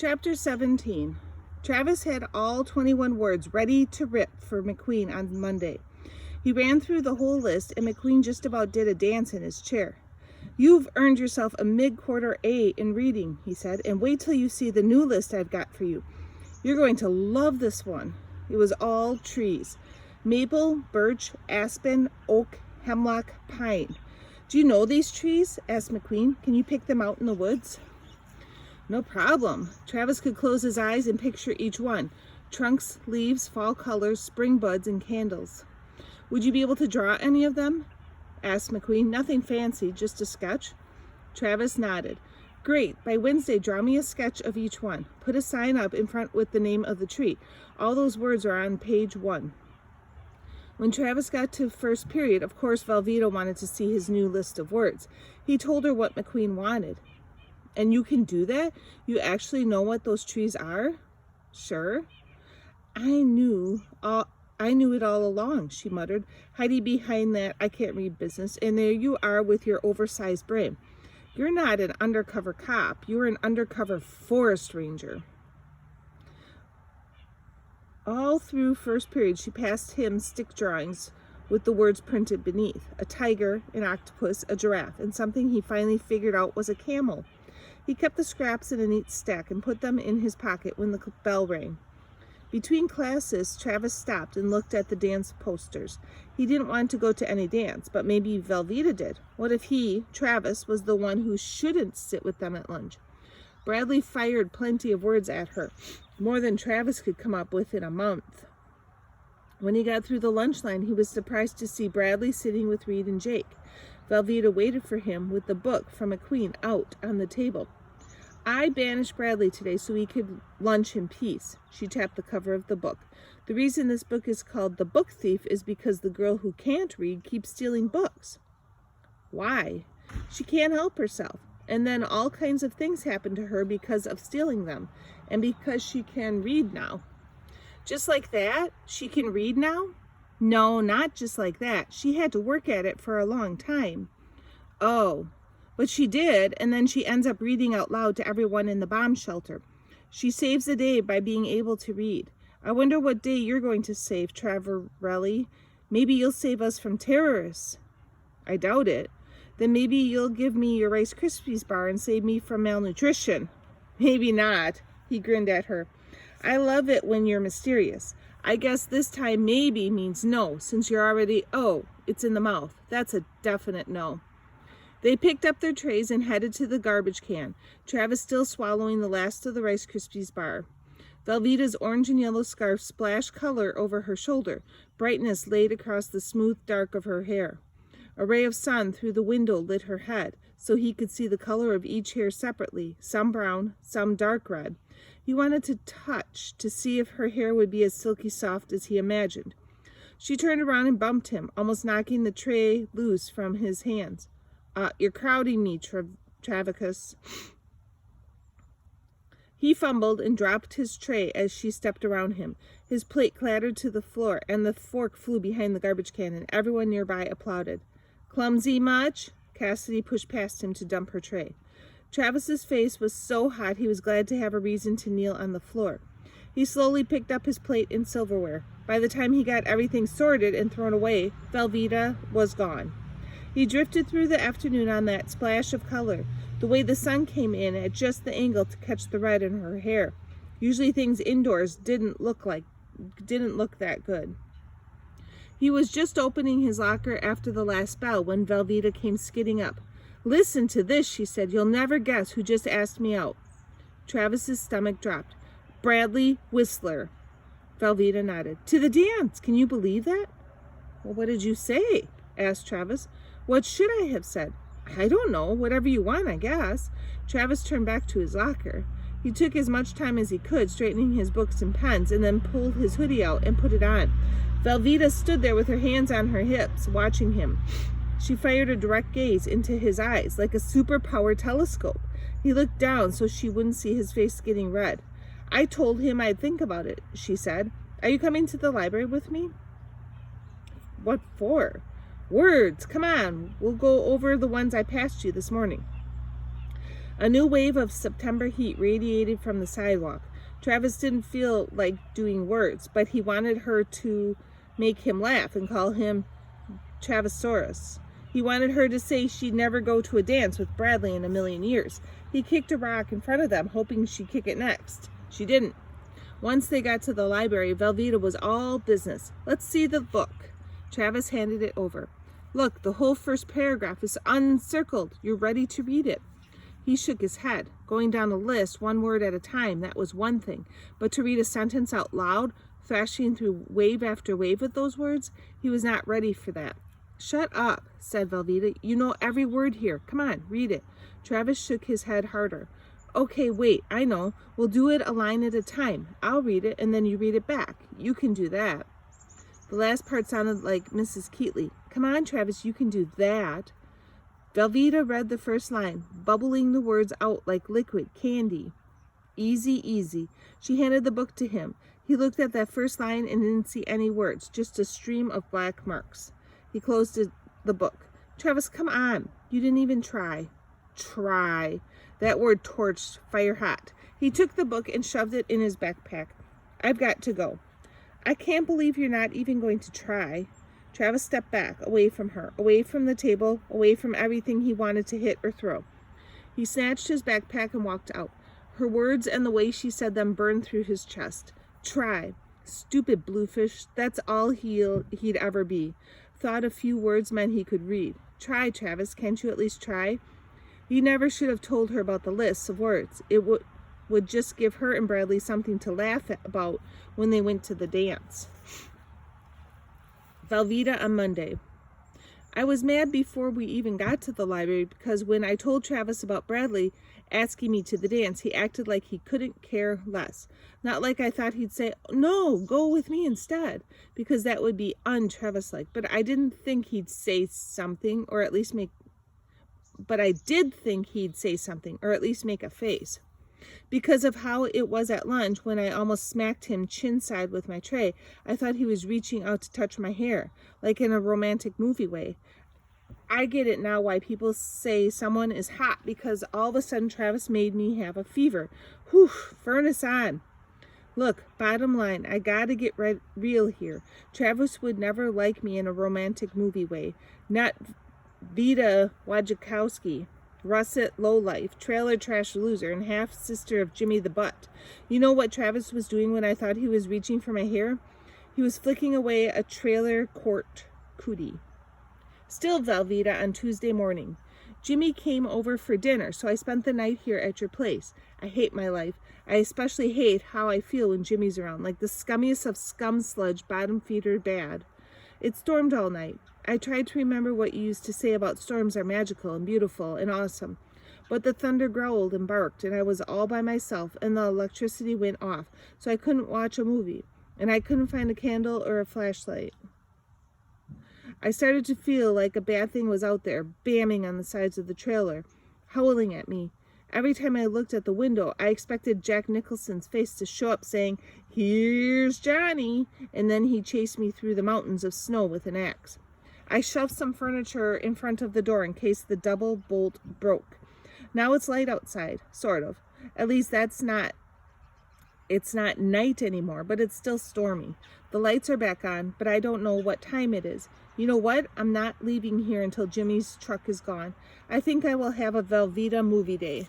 Chapter 17. Travis had all 21 words ready to rip for McQueen on Monday. He ran through the whole list, and McQueen just about did a dance in his chair. "You've earned yourself a mid-quarter A in reading," he said, "and wait till you see the new list I've got for you. You're going to love this one." It was all trees. Maple, birch, aspen, oak, hemlock, pine. "Do you know these trees?" asked McQueen. "Can you pick them out in the woods?" No problem. Travis could close his eyes and picture each one. Trunks, leaves, fall colors, spring buds, and candles. "Would you be able to draw any of them?" asked McQueen. "Nothing fancy, just a sketch." Travis nodded. "Great. By Wednesday, draw me a sketch of each one. Put a sign up in front with the name of the tree. All those words are on page 1. When Travis got to first period, of course, Velveeta wanted to see his new list of words. He told her what McQueen wanted. "And you can do that? You actually know what those trees are?" "Sure." I knew it all along," she muttered, hiding behind that "I can't read" business. "And there you are with your oversized brain. You're not an undercover cop. You're an undercover forest ranger." All through first period, she passed him stick drawings with the words printed beneath: a tiger, an octopus, a giraffe, and something he finally figured out was a camel. He kept the scraps in a neat stack and put them in his pocket when the bell rang. Between classes, Travis stopped and looked at the dance posters. He didn't want to go to any dance, but maybe Velveeta did. What if he, Travis, was the one who shouldn't sit with them at lunch? Bradley fired plenty of words at her, more than Travis could come up with in a month. When he got through the lunch line, he was surprised to see Bradley sitting with Reed and Jake. Velveeta waited for him with the book from McQueen out on the table. "I banished Bradley today so he could lunch in peace." She tapped the cover of the book. "The reason this book is called The Book Thief is because the girl who can't read keeps stealing books." "Why?" "She can't help herself. And then all kinds of things happen to her because of stealing them, and because she can read now." "Just like that? She can read now?" "No, not just like that. She had to work at it for a long time." "Oh, but she did, and then she ends up reading out loud to everyone in the bomb shelter. She saves the day by being able to read. I wonder what day you're going to save, Travarelli. Maybe you'll save us from terrorists." "I doubt it." "Then maybe you'll give me your Rice Krispies bar and save me from malnutrition." "Maybe not." He grinned at her. "I love it when you're mysterious. I guess this time maybe means no, since you're already, oh, it's in the mouth. That's a definite no." They picked up their trays and headed to the garbage can, Travis still swallowing the last of the Rice Krispies bar. Velveeta's orange and yellow scarf splashed color over her shoulder. Brightness laid across the smooth dark of her hair. A ray of sun through the window lit her head, so he could see the color of each hair separately, some brown, some dark red. He wanted to touch to see if her hair would be as silky soft as he imagined. She turned around and bumped him, almost knocking the tray loose from his hands. You're crowding me, Travicus." He fumbled and dropped his tray as she stepped around him. His plate clattered to the floor, and the fork flew behind the garbage can, and everyone nearby applauded. "Clumsy much?" Cassidy pushed past him to dump her tray. Travis's face was so hot he was glad to have a reason to kneel on the floor. He slowly picked up his plate and silverware. By the time he got everything sorted and thrown away, Velveeta was gone. He drifted through the afternoon on that splash of color, the way the sun came in at just the angle to catch the red in her hair. Usually things indoors didn't look that good. He was just opening his locker after the last bell when Velveeta came skidding up. "Listen to this," she said. "You'll never guess who just asked me out." Travis's stomach dropped. "Bradley Whistler." Velveeta nodded. "To the dance. Can you believe that?" "Well, what did you say?" asked Travis. "What should I have said?" "I don't know. Whatever you want, I guess." Travis turned back to his locker. He took as much time as he could, straightening his books and pens, and then pulled his hoodie out and put it on. Velveeta stood there with her hands on her hips, watching him. She fired a direct gaze into his eyes, like a superpowered telescope. He looked down so she wouldn't see his face getting red. "I told him I'd think about it," she said. "Are you coming to the library with me?" "What for?" "Words. Come on. We'll go over the ones I passed you this morning." A new wave of September heat radiated from the sidewalk. Travis didn't feel like doing words, but he wanted her to make him laugh and call him Travisaurus. He wanted her to say she'd never go to a dance with Bradley in a million years. He kicked a rock in front of them, hoping she'd kick it next. She didn't. Once they got to the library, Velveeta was all business. Let's see the book. Travis handed it over. Look, the whole first paragraph is uncircled. You're ready to read it. He shook his head. Going down a list, one word at a time, that was one thing. But to read a sentence out loud, thrashing through wave after wave with those words, he was not ready for that. Shut up, said Velveeta. You know every word here. Come on, read it. Travis shook his head harder. Okay, wait, I know. We'll do it a line at a time. I'll read it, and then you read it back. You can do that. The last part sounded like Mrs. Keatley. Come on, Travis, you can do that. Velveeta read the first line, bubbling the words out like liquid candy. Easy, easy. She handed the book to him. He looked at that first line and didn't see any words, just a stream of black marks. He closed the book. Travis, come on. You didn't even try. Try. That word torched, fire hot. He took the book and shoved it in his backpack. I've got to go. I can't believe you're not even going to try. Travis stepped back, away from her, away from the table, away from everything he wanted to hit or throw. He snatched his backpack and walked out. Her words and the way she said them burned through his chest. Try. Stupid Bluefish. That's all he'd ever be. Thought a few words meant he could read. Try, Travis. Can't you at least try? He never should have told her about the lists of words. It would just give her and Bradley something to laugh about when they went to the dance. Velveeta on Monday. I was mad before we even got to the library because when I told Travis about Bradley asking me to the dance, he acted like he couldn't care less. Not like I thought he'd say, no, go with me instead, because that would be un-Travis-like. But I didn't think he'd say something, or at least make a face. Because of how it was at lunch when I almost smacked him chin-side with my tray, I thought he was reaching out to touch my hair, like in a romantic movie way. I get it now why people say someone is hot, because all of a sudden Travis made me have a fever. Whew, furnace on. Look, bottom line, I gotta get real here. Travis would never like me in a romantic movie way. Not Vita Wajkowski. Russet lowlife, trailer trash loser, and half-sister of Jimmy the Butt. You know what Travis was doing when I thought he was reaching for my hair? He was flicking away a trailer court cootie. Still Velveeta on Tuesday morning. Jimmy came over for dinner, so I spent the night here at your place. I hate my life. I especially hate how I feel when Jimmy's around, like the scummiest of scum sludge, bottom feeder bad. It stormed all night. I tried to remember what you used to say about storms are magical and beautiful and awesome. But the thunder growled and barked, and I was all by myself, and the electricity went off, so I couldn't watch a movie, and I couldn't find a candle or a flashlight. I started to feel like a bad thing was out there, bamming on the sides of the trailer, howling at me. Every time I looked at the window, I expected Jack Nicholson's face to show up saying, "Here's Johnny," and then he'd chase me through the mountains of snow with an axe. I shoved some furniture in front of the door in case the double bolt broke. Now it's light outside, sort of. At least it's not night anymore, but it's still stormy. The lights are back on, but I don't know what time it is. You know what? I'm not leaving here until Jimmy's truck is gone. I think I will have a Velveeta movie day.